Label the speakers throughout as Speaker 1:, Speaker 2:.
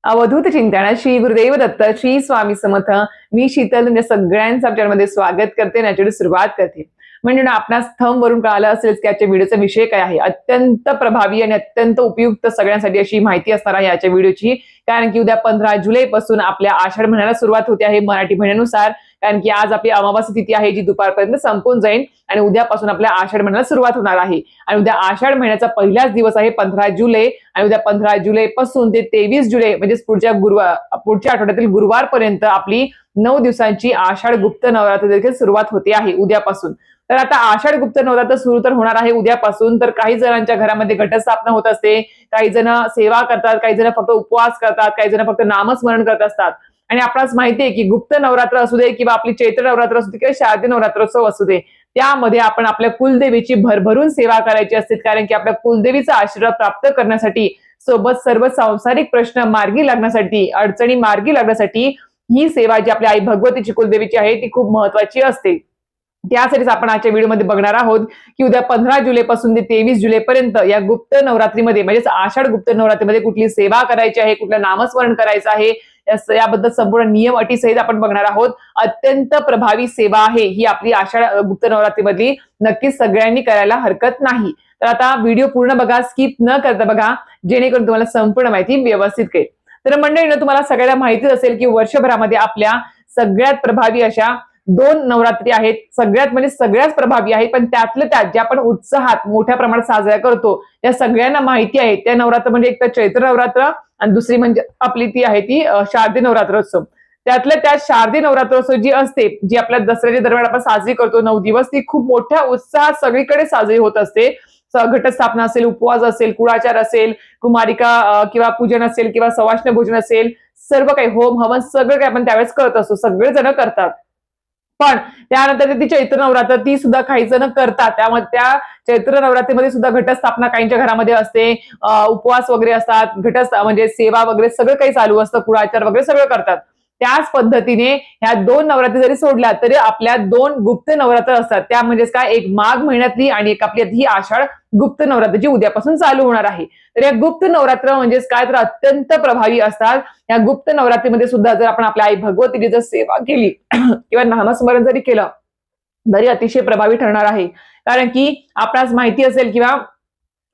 Speaker 1: अवधूत चिंतन श्री गुरुदेव दत्त श्री स्वामी समर्थ. मी शीतल तुमच्या सगळ्यांचं आमच्यामध्ये स्वागत करते आणि याची सुरुवात करते. म्हणजे आपणास थंब वरून कळालं असेल की आजच्या व्हिडिओचा विषय काय आहे. अत्यंत प्रभावी आणि अत्यंत उपयुक्त सगळ्यांसाठी अशी माहिती असणार आहे याच्या व्हिडिओची. कारण की उद्या 15 जुलै पासून आपल्या आषाढ महिन्याला सुरुवात होते आहे मराठी महिन्यानुसार. कारण की आज आपली अमावास्या तिथी आहे जी दुपारपर्यंत संपून जाईल आणि उद्यापासून आपल्या आषाढ महिन्याला सुरुवात होणार आहे. आणि उद्या आषाढ महिन्याचा पहिलाच दिवस आहे 15 जुलै आणि उद्या 15 जुलै पासून ते 23 जुलै म्हणजे पुढच्या आठवड्यातील गुरुवारपर्यंत आपली 9 दिवसांची आषाढ गुप्त नवरात्र देखील सुरुवात होते आहे उद्यापासून. तर आता आषाढ गुप्त नवरात्र सुरू तर होणार आहे उद्यापासून. तर काही जणांच्या घरामध्ये घटस्थापना होत असते, काही जण सेवा करतात, काही जण फक्त उपवास करतात, काही जण फक्त नामस्मरण करत असतात. आणि आपणास माहितीये की गुप्त नवरात्र असू दे किंवा आपली चैत्र नवरात्र असू दे किंवा शारदीय नवरात्रोत्सव असू दे, त्यामध्ये आपण आपल्या कुलदेवीची भरभरून सेवा करायची असते. कारण की आपल्या कुलदेवीचा आशीर्वाद प्राप्त करण्यासाठी सोबत सर्व सांसारिक प्रश्न मार्गी लागण्यासाठी, अडचणी मार्गी लागण्यासाठी ही सेवा जी आपल्या आई भगवतीची कुलदेवीची आहे ती खूप महत्वाची असते. त्यासाठीच आपण आजच्या व्हिडिओमध्ये बघणार आहोत की उद्या 15 जुलै पासून ते 23 जुलै पर्यंत या गुप्त नवरात्रीमध्ये म्हणजेच आषाढ गुप्त नवरात्रीमध्ये कुठली सेवा करायची आहे, कुठलं नामस्मरण करायचं आहे, याबद्दल संपूर्ण नियम अटी सहित आपण बघणार आहोत. अत्यंत प्रभावी सेवा आहे ही आपली आषाढ गुप्त नवरात्रीमधली. नक्कीच सगळ्यांनी करायला हरकत नाही. तर आता व्हिडिओ पूर्ण बघा, स्किप न करता बघा, जेणेकरून तुम्हाला संपूर्ण माहिती व्यवस्थित कळेल. तर मंडळींनो, तुम्हाला सगळ्यांना माहितीच असेल की वर्षभरामध्ये आपल्या सगळ्यात प्रभावी अशा 2 नवरात्री आहेत. सगळ्यात म्हणजे सगळ्याच प्रभावी आहेत, पण त्यातल्या त्यात ज्या आपण उत्साहात मोठ्या प्रमाणात साजऱ्या करतो त्या सगळ्यांना माहिती आहे. त्या नवरात्र म्हणजे एक तर चैत्र नवरात्र आणि दुसरी म्हणजे आपली ती आहे ती शारदीय नवरात्रोत्सव. त्यातल्या त्यात शारदीय नवरात्रोत्सव जी असते, जी आपल्या दसऱ्याच्या दरम्यान आपण साजरी करतो 9 दिवस, ती खूप मोठ्या उत्साहात सगळीकडे साजरी होत असते. घटस्थापना असेल, उपवास असेल, कुळाचार असेल, कुमारिका किंवा पूजन असेल किंवा सवाष्ण भोजन असेल, सर्व काही होम हवन सगळं काही आपण त्यावेळेस करत असतो, सगळे जण करतात. पण त्यानंतर ती चैत्र नवरात्र ती सुद्धा काही जण करतात. त्यामध्ये त्या चैत्र नवरात्रीमध्ये सुद्धा घटस्थापना काहींच्या घरामध्ये असते, उपवास वगैरे असतात, म्हणजे सेवा वगैरे सगळं काही चालू असतं, कुळाचार वगैरे सगळं करतात. त्याच पद्धतीने ह्या 2 नवरात्री जरी सोडल्या तरी आपल्या 2 गुप्त नवरात्र असतात. त्या म्हणजेच काय, एक माघ महिन्यातली आणि एक आपली ही आषाढ गुप्त नवरात्र जी उद्यापासून चालू होणार आहे. तर या गुप्त नवरात्र म्हणजेच काय, तर अत्यंत प्रभावी असतात. या गुप्त नवरात्रीमध्ये सुद्धा जर आपण आपल्या आई भगवतीची जर सेवा केली किंवा नामस्मरण जरी केलं तरी अतिशय प्रभावी ठरणार आहे. कारण की आपणास माहिती असेल किंवा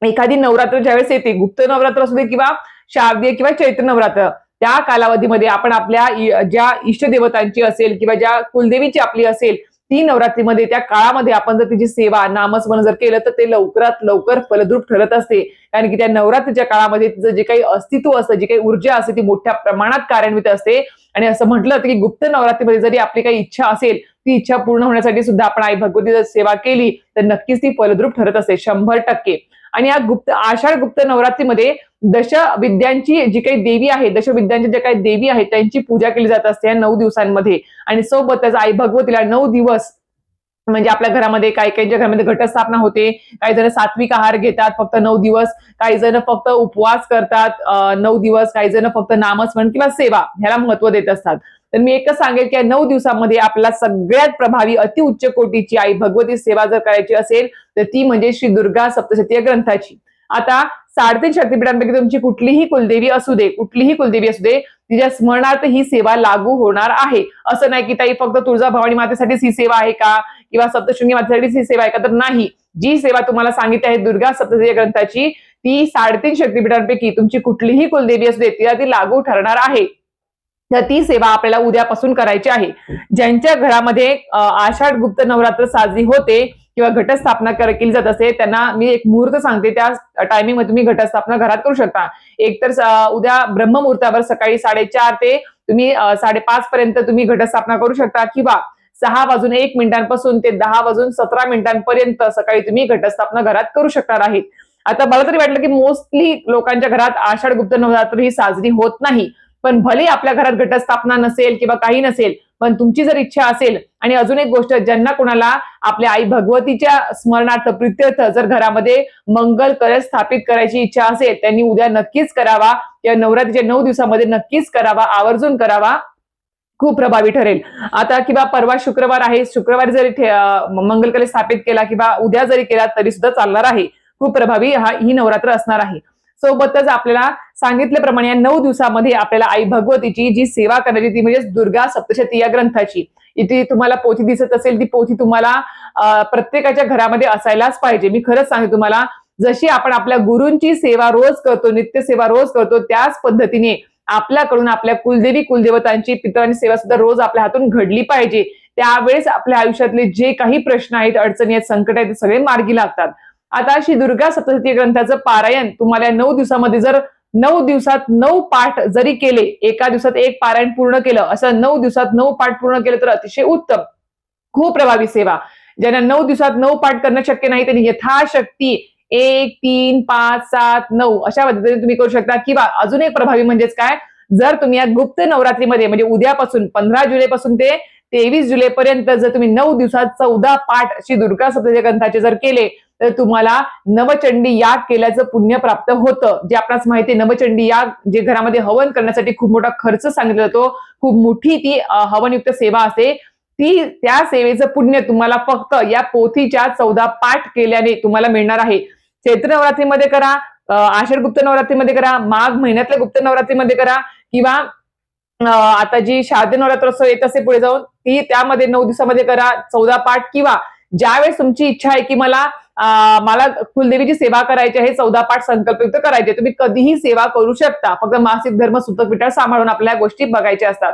Speaker 1: एखादी नवरात्र ज्यावेळेस येते, गुप्त नवरात्र असू दे किंवा शारदीय किंवा चैत्र नवरात्र, त्या कालावधीमध्ये आपण आपल्या ज्या इष्टदेवतांची असेल किंवा ज्या कुलदेवीची आपली असेल ती नवरात्रीमध्ये त्या काळामध्ये आपण जर तिची सेवा नामस्मरण जर केलं तर ते लवकरात लवकर फलद्रूप ठरत असते. कारण की त्या नवरात्रीच्या काळामध्ये तिचं जे काही अस्तित्व असतं, जी काही ऊर्जा असते ती मोठ्या प्रमाणात कार्यान्वित असते. आणि असं म्हटलं की गुप्त नवरात्रीमध्ये जरी आपली काही इच्छा असेल, ती इच्छा पूर्ण होण्यासाठी सुद्धा आपण आई भगवतीची सेवा केली तर नक्कीच ती फलद्रूप ठरत असते 100%. आणि या आषाढ गुप्त नवरात्रीमध्ये दशविद्यांची जी काही देवी आहे, दशविद्यांच्या ज्या काही देवी आहेत त्यांची पूजा केली जात असते या 9 दिवसांमध्ये. आणि सोबतच आई भगवतीला 9 दिवस म्हणजे आपल्या घरामध्ये काही काहींच्या घरामध्ये घटस्थापना होते, काही जण सात्विक आहार घेतात फक्त 9 दिवस, काही जण फक्त उपवास करतात 9 दिवस, काही जण फक्त नामस्मरण किंवा सेवा ह्याला महत्व देत असतात. तर मी एकच सांगेल की या 9 दिवसामध्ये आपल्याला सगळ्यात प्रभावी अतिउच्च कोटीची आई भगवती सेवा जर करायची असेल तर ती म्हणजे श्री दुर्गा सप्तशती ग्रंथाची. आता 3.5 शक्तिपीठांपैकी तुमची कुठलीही कुलदेवी असू दे, तिच्या स्मरणार्थ ही सेवा लागू होणार आहे. असं नाही की ताई फक्त तुळजाभवानी मातेसाठीच ही सेवा आहे का किंवा सप्तशृंगी मातेसाठीच ही सेवा आहे का, तर नाही. जी सेवा तुम्हाला सांगितली आहे दुर्गा सप्तशती ग्रंथाची, ती 3.5 शक्तिपीठांपैकी तुमची कुठलीही कुलदेवी असू दे तिला ती लागू ठरणार आहे. तर ती सेवा आपल्याला उद्यापासून करायची आहे. ज्यांच्या घरामध्ये आषाढ गुप्त नवरात्र साजरी होते किंवा घटस्थापना केली जात असे त्यांना मी एक मुहूर्त सांगते, त्या टायमिंग मध्ये तुम्ही घटस्थापना घरात करू शकता. एक तर उद्या ब्रह्ममुहूर्तावर सकाळी 4:30 ते तुम्ही 5:30 पर्यंत तुम्ही घटस्थापना करू शकता किंवा 6:01 ते 10:17 सकाळी तुम्ही घटस्थापना घरात करू शकणार आहेत. आता मला तरी वाटलं की मोस्टली लोकांच्या घरात आषाढ गुप्त नवरात्र ही साजरी होत नाही, पण भले आपल्या घरात घटस्थापना नसेल किंवा काही नसेल, पण तुमची जर इच्छा असेल आणि अजून एक गोष्ट, ज्यांना कोणाला आपल्या आई भगवतीच्या स्मरणार्थ प्रित्यर्थ जर घरामध्ये मंगल कलश स्थापित करायची इच्छा असेल त्यांनी उद्या नक्कीच करावा या नवरात्रीच्या 9 दिवसामध्ये नक्कीच करावा, आवर्जून करावा, खूप प्रभावी ठरेल. आता किंवा परवा शुक्रवार आहे, शुक्रवारी जरी मंगल कलश स्थापित केला किंवा उद्या जरी केला तरी सुद्धा चालणार आहे. खूप प्रभावी ही नवरात्र असणार आहे. सोबतच आपल्याला सांगितल्याप्रमाणे या 9 दिवसामध्ये आपल्याला आई भगवतीची जी सेवा करायची ती म्हणजे दुर्गा सप्तशती या ग्रंथाची. इथे तुम्हाला पोथी दिसत असेल, ती पोथी तुम्हाला प्रत्येकाच्या घरामध्ये असायलाच पाहिजे. मी खरंच सांगते तुम्हाला, जशी आपण आपल्या गुरूंची सेवा रोज करतो, नित्य सेवा रोज करतो, त्याच पद्धतीने आपल्याकडून आपल्या कुलदेवी कुलदेवतांची पितरांची सेवा सुद्धा रोज आपल्या हातून घडली पाहिजे. त्यावेळेस आपल्या आयुष्यातले जे काही प्रश्न आहेत, अडचणी आहेत, संकट आहेत, ते सगळे मार्गी लागतात. आता श्री दुर्गा सप्तशती ग्रंथाचं पारायण तुम्हाला 9 दिवसामध्ये जर 9 दिवसात 9 पाठ जरी केले, एका दिवसात एक पारायण पूर्ण केलं, असं 9 दिवसात 9 पाठ पूर्ण केलं तर अतिशय उत्तम. खूप प्रभावी सेवा. ज्यांना 9 दिवसात 9 पाठ करणं शक्य नाही त्यांनी यथाशक्ती 1, 3, 5, 7, 9 अशा पद्धतीने तुम्ही करू शकता. किंवा अजून एक प्रभावी म्हणजेच काय, जर तुम्ही या गुप्त नवरात्रीमध्ये म्हणजे उद्यापासून 15 जुलैपासून ते 23 जुलैपर्यंत जर तुम्ही 9 दिवसात 14 पाठ श्री दुर्गा सप्तशती ग्रंथाचे जर केले तर तुम्हाला नवचंडी याग केल्याचं पुण्य प्राप्त होतं. जे आपणास माहिती आहे, नवचंडी याग जे घरामध्ये हवन करण्यासाठी खूप मोठा खर्च सांगितला जातो, खूप मोठी ती हवनयुक्त सेवा असते, ती त्या सेवेचं पुण्य तुम्हाला फक्त या पोथीच्या 14 पाठ केल्याने तुम्हाला मिळणार आहे. चैत्र नवरात्रीमध्ये करा, आषाढ गुप्त नवरात्रीमध्ये करा, माघ महिन्यातल्या गुप्त नवरात्रीमध्ये करा, किंवा आता जी शारदीय नवरात्रोत्सव येत असे पुढे जाऊन ती त्यामध्ये 9 दिवसामध्ये करा 14 पाठ. किंवा ज्यावेळेस तुमची इच्छा आहे की मला कुलदेवीची सेवा करायची आहे, 14 पाठ संकल्पयुक्त करायचे, तुम्ही कधीही सेवा करू शकता. फक्त मासिक धर्म सुतक विटाळ सांभाळून आपल्या गोष्टी बघायच्या असतात.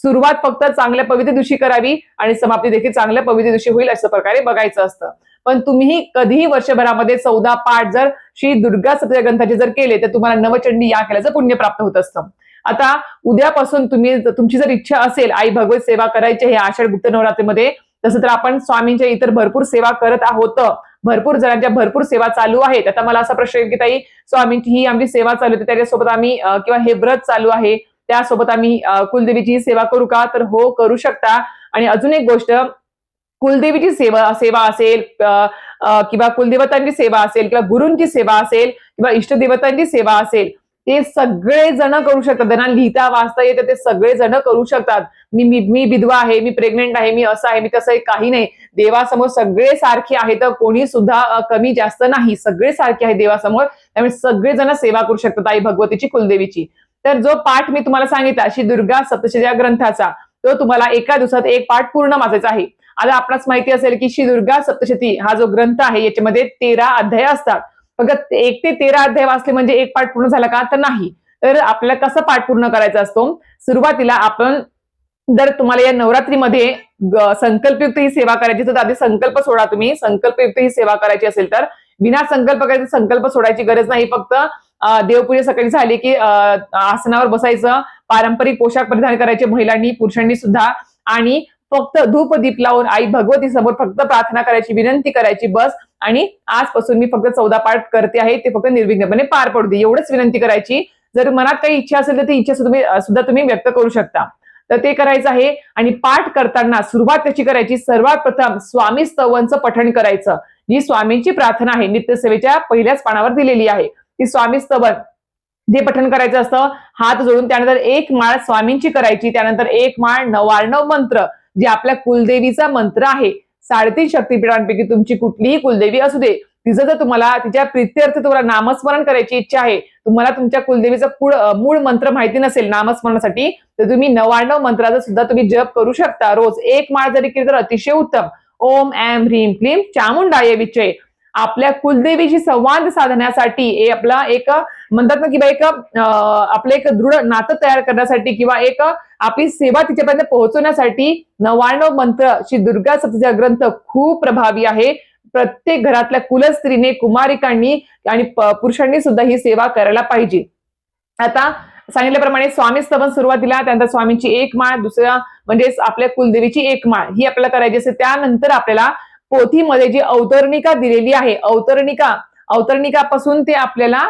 Speaker 1: सुरुवात फक्त चांगल्या पवित्र दिवशी करावी आणि समाप्ती देखील चांगल्या पवित्र दिवशी होईल अशा प्रकारे बघायचं असतं. पण तुम्ही कधीही वर्षभरामध्ये 14 पाठ जर श्री दुर्गा सप्तशती ग्रंथाचे जर केले तर तुम्हाला नवचंडी या केल्याचं पुण्य प्राप्त होत असतं. आता उद्यापासून तुमची जर इच्छा असेल आई भगवत सेवा करायची आहे आषाढ गुप्त नवरात्रीमध्ये, तसं तर आपण स्वामींच्या इतर भरपूर सेवा करत आहोत. भरपूर जणांच्या भरपूर सेवा चालू आहेत. आता मला असा प्रश्न येईल की ताई, स्वामींची ही आमची सेवा चालू होती, त्याच्यासोबत आम्ही किंवा हे व्रत चालू आहे त्यासोबत आम्ही कुलदेवीची सेवा करू का? तर हो, करू शकता. आणि अजून एक गोष्ट, कुलदेवीची सेवा असेल किंवा कुलदेवतांची सेवा असेल किंवा गुरूंची सेवा असेल किंवा इष्टदेवतांची सेवा असेल, ते सगळे जण करू शकतात. त्यांना लिहिता वाचता येतं, ते सगळे जण करू शकतात. मी विधवा आहे, मी प्रेग्नेंट आहे, मी असं आहे, मी तसं आहे, काही नाही. देवासमोर सगळे सारखे आहेत, कोणी सुद्धा कमी जास्त नाही, सगळे सारखे आहेत देवासमोर. त्यामुळे सगळे जण सेवा करू शकतात आई भगवतीची कुलदेवीची. तर जो पाठ मी तुम्हाला सांगितला श्री दुर्गा सप्तशती या ग्रंथाचा, तो तुम्हाला एका दिवसात एक पाठ पूर्ण वाचायचा आहे. आता आपणास माहिती असेल की श्री दुर्गा सप्तशती हा जो ग्रंथ आहे याच्यामध्ये 13 अध्याय असतात. फक्त 1 ते 13 अध्याय वाचले म्हणजे एक पाठ पूर्ण झाला का? तर नाही. तर आपल्याला कसं पाठ पूर्ण करायचा असतो? सुरुवातीला आपण जर तुम्हाला या नवरात्रीमध्ये संकल्पयुक्त ही सेवा करायची तर आधी संकल्प सोडा. तुम्ही संकल्पयुक्त ही सेवा करायची असेल तर विना संकल्प करायचं, संकल्प सोडायची गरज नाही. फक्त देवपूजा सकाळी झाली की आसनावर बसायचं, पारंपरिक पोशाख परिधान करायचे महिलांनी पुरुषांनी सुद्धा, आणि फक्त धूप दीप लावून आई भगवती समोर फक्त प्रार्थना करायची, विनंती करायची, बस. आणि आजपासून मी फक्त 14 पाठ करते आहे, ते फक्त निर्विघ्नपणे पार पडू दे, एवढंच विनंती करायची. जर मनात काही इच्छा असेल तर ती इच्छा सुद्धा तुम्ही व्यक्त करू शकता. तर ते करायचं आहे. आणि पाठ करताना सुरुवात कशी करायची? सर्वात प्रथम स्वामी स्तवांचं पठण करायचं. जी स्वामींची प्रार्थना आहे नित्यसेवेच्या पहिल्याच पानावर दिलेली आहे, ती स्वामी स्तवन जे पठण करायचं असतं. हात जोडून त्यानंतर एक माळ स्वामींची करायची, त्यानंतर एक माळ 99 मंत्र, जे आपल्या कुलदेवीचा मंत्र आहे. 3.5 शक्तीपीठांपैकी तुमची कुठलीही कुलदेवी असू दे, तिचं जर तुम्हाला तिच्या प्रित्यर्थ तुम्हाला नामस्मरण करायची इच्छा आहे, तुम्हाला तुमच्या कुलदेवीचा मूळ मंत्र माहिती नसेल नामस्मरणासाठी, तर तुम्ही 99 मंत्राचा सुद्धा तुम्ही जप करू शकता रोज. एक माळ जरी केली तर अतिशय उत्तम. ओम ऐं ह्रीं क्लीं चामुंडाय विचे. आपल्या कुलदेवीशी संवाद साधण्यासाठी हे आपला एक म्हणतात ना की आपलं एक दृढ नातं तयार करण्यासाठी किंवा एक आपली सेवा तिच्यापर्यंत पोहोचवण्यासाठी 99 मंत्र श्री दुर्गा सप्तशती ग्रंथ खूप प्रभावी आहे. प्रत्येक घरातल्या कुलस्त्रीने, कुमारिकांनी आणि पुरुषांनी सुद्धा ही सेवा करायला पाहिजे. आता सांगितल्याप्रमाणे स्वामी स्तवन सुरुवातीला, त्यानंतर स्वामींची एक माळ, दुसरा म्हणजे आपल्या कुलदेवीची एक माळ ही आपल्याला करायची असते. त्यानंतर आपल्याला पोथीमध्ये जी अवतरणिका दिलेली आहे, अवतरणिकापासून ते आपल्याला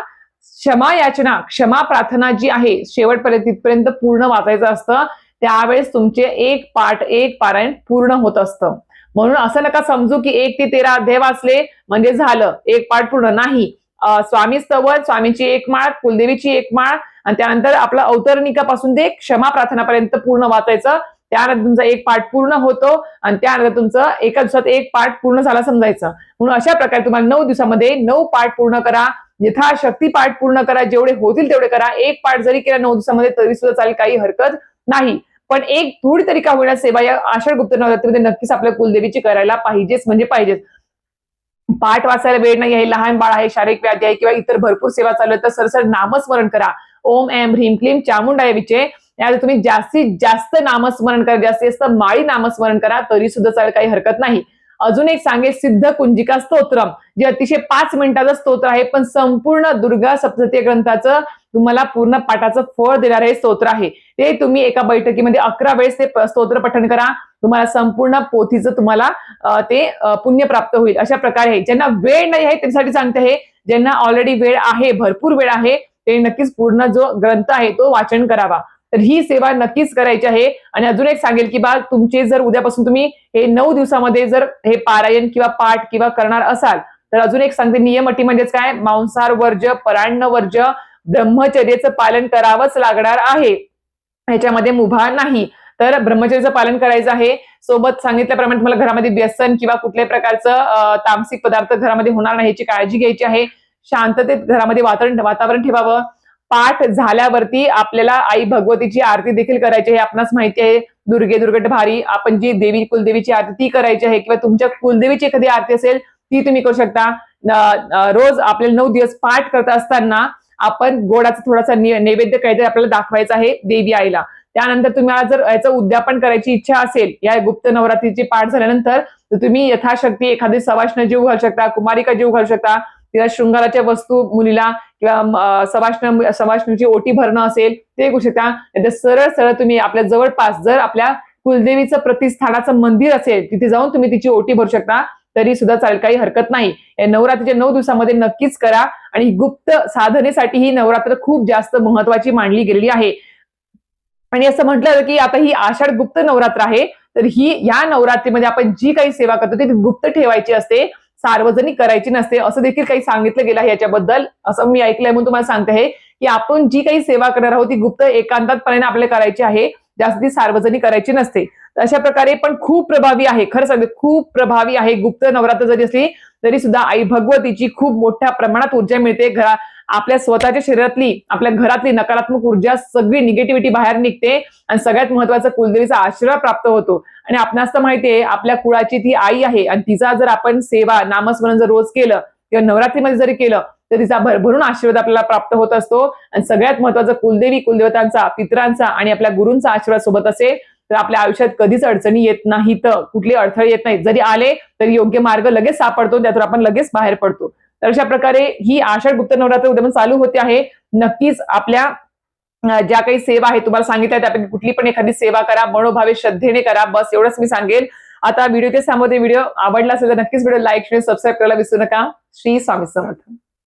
Speaker 1: क्षमा याचना, क्षमा प्रार्थना जी आहे शेवटपर्यंत तिथपर्यंत पूर्ण वाचायचं असतं. त्यावेळेस तुमचे एक पारायण पूर्ण होत असतं. म्हणून असं नका समजू की 1 ते 13 अध्याय वाचले म्हणजे झालं, एक पाठ पूर्ण नाही. स्वामी स्तवन, स्वामींची एक माळ, कुलदेवीची एक माळ, आणि त्यानंतर आपलं अवतरणिकापासून ते क्षमा प्रार्थनापर्यंत पूर्ण वाचायचं. त्यानंतर तुमचा एक पाठ पूर्ण होतो आणि त्यानंतर तुमचं एका दिवसात एक पाठ पूर्ण झाला समजायचं. म्हणून अशा प्रकारे तुम्हाला 9 दिवसामध्ये 9 पाठ पूर्ण करा. यथाशक्ती पाठ पूर्ण करा, जेवढे होतील तेवढे करा. एक पाठ जरी केला 9 दिवसामध्ये तरी सुद्धा चालेल, काही हरकत नाही. पण एक थोडी तरी का होईना सेवा या आषाढ गुप्त नवरात्रीमध्ये नक्कीच आपल्या कुलदेवीची करायला पाहिजेच म्हणजे पाहिजेच. पाठ वाचायला वेळ नाही आहे, लहान बाळ आहे, शारीरिक व्याधी आहे किंवा इतर भरपूर सेवा चालू आहे तर सरसर नामस्मरण करा. ओम ऐं ह्रीं क्लीं चामुंडाय विचे. यात तुम्ही जास्तीत जास्त नामस्मरण करा, जास्तीत जास्त माळी नामस्मरण करा तरी सुद्धा चालेल, काही हरकत नाही. अजून एक सांगेल सिद्ध कुंजिका स्तोत्रम, जे अतिशय 5 मिनिटाचं स्तोत्र आहे, पण संपूर्ण दुर्गा सप्तशती ग्रंथाचं तुम्हाला पूर्ण पाठाचं फळ देणारं हे स्तोत्र आहे. ते तुम्ही एका बैठकीमध्ये 11 वेळेस ते स्तोत्र पठण करा. तुम्हाला संपूर्ण पोथीचं तुम्हाला ते पुण्य प्राप्त होईल. अशा प्रकारे आहे. ज्यांना वेळ नाही आहे त्यांच्यासाठी सांगते आहे, ज्यांना ऑलरेडी वेळ आहे, भरपूर वेळ आहे, ते नक्कीच पूर्ण जो ग्रंथ आहे तो वाचन करावा. तर ही सेवा नक्कीच करायची आहे. आणि अजून एक सांगेल की बा तुमचे जर उद्यापासून तुम्ही हे 9 दिवसामध्ये जर हे पारायण किंवा पाठ किंवा करणार असाल तर अजून एक सांगते, नियम अटी म्हणजेच काय, मांसाहार वर्ज्य, परान्न वर्ज्य, ब्रह्मचर्याचं पालन करावंच लागणार आहे. ह्याच्यामध्ये मुभा नाही. तर ब्रह्मचर्याचं पालन करायचं आहे. सोबत सांगितल्याप्रमाणे तुम्हाला घरामध्ये व्यसन किंवा कुठल्याही प्रकारचं तामसिक पदार्थ घरामध्ये होणार नाही याची काळजी घ्यायची आहे. शांततेत घरामध्ये वातावरण ठेवावं. पाठ झाल्यावरती आपल्याला आई भगवतीची आरती देखील करायची आहे. आपणास माहिती आहे दुर्गे दुर्गट भारी, आपण जी देवी कुलदेवीची आरती ती करायची आहे किंवा तुमच्या कुलदेवीची एखादी आरती असेल ती तुम्ही करू शकता. रोज आपल्याला 9 दिवस पाठ करत असताना आपण गोडाचा थोडासा नैवेद्य काहीतरी आपल्याला दाखवायचा आहे देवी आईला. त्यानंतर तुम्हाला जर याचं उद्यापन करायची इच्छा असेल या गुप्त नवरात्रीचे पाठ झाल्यानंतर तर तुम्ही यथाशक्ती एखादी सवाष्ण जीव घालू शकता, कुमारिका जीव घालू शकता, किंवा शृंगाराच्या वस्तू मुलीला किंवा सवाष्णीची ओटी भरणं असेल ते करू शकता. सरळ सरळ तुम्ही आपल्या जवळपास जर आपल्या कुलदेवीचं प्रतिष्ठानाचं मंदिर असेल तिथे जाऊन तुम्ही तिची ओटी भरू शकता तरी सुद्धा चालेल, काही हरकत नाही. या नवरात्रीच्या 9 दिवसामध्ये नक्कीच करा. आणि गुप्त साधनेसाठी ही नवरात्र खूप जास्त महत्वाची मानली गेलेली आहे. आणि असं म्हटलं की आता ही आषाढ गुप्त नवरात्र आहे तर ही या नवरात्रीमध्ये आपण जी काही सेवा करतो ती गुप्त ठेवायची असते, सार्वजनिक करायची नसते, असं देखील काही सांगितलं गेलं आहे याच्याबद्दल. असं मी ऐकलंय म्हणून तुम्हाला सांगते आहे की आपण जी काही सेवा करणार आहोत ती गुप्त एकांतातपणे आपल्याला करायची आहे, जास्त ती सार्वजनिक करायची नसते. अशा प्रकारे पण खूप प्रभावी आहे, खरं सांगते खूप प्रभावी आहे. गुप्त नवरात्र जरी असली तरी सुद्धा आई भगवतीची खूप मोठ्या प्रमाणात ऊर्जा मिळते. आपल्या स्वतःच्या शरीरातली आपल्या घरातली नकारात्मक ऊर्जा सगळी निगेटिव्हिटी बाहेर निघते आणि सगळ्यात महत्वाचं कुलदेवीचा आशीर्वाद प्राप्त होतो. आणि आपणास तर माहितीये आपल्या कुळाची ती आई आहे आणि तिचा जर आपण सेवा नामस्मरण जर रोज केलं किंवा नवरात्रीमध्ये जरी केलं तर तिचा भरभरून आशीर्वाद आपल्याला प्राप्त होत असतो. आणि सगळ्यात महत्वाचं कुलदेवी कुलदेवतांचा, पितरांचा आणि आपल्या गुरूंचा आशीर्वाद सोबत असेल तर आपल्या आयुष्यात कधीच अडचणी येत नाहीत, कुठले अडथळे येत नाहीत. जरी आले तरी योग्य मार्ग लगेच सापडतो, त्यातून आपण लगेच बाहेर पडतो. तर अशा प्रकारे ही आषाढ गुप्त नवरात्र उद्यापासून चालू होते आहे. नक्कीच आपल्या ज्या काही सेवा आहे तुम्हाला सांगितल्या त्यापैकी कुठली पण एखादी सेवा करा, मनोभावे श्रद्धेने करा, बस एवढंच मी सांगेल. आता व्हिडिओ ते थांबवते. व्हिडिओ आवडला असेल तर नक्कीच व्हिडिओ लाईक, शेअर, सबस्क्राईब करायला विसरू नका. श्री स्वामी समर्थ.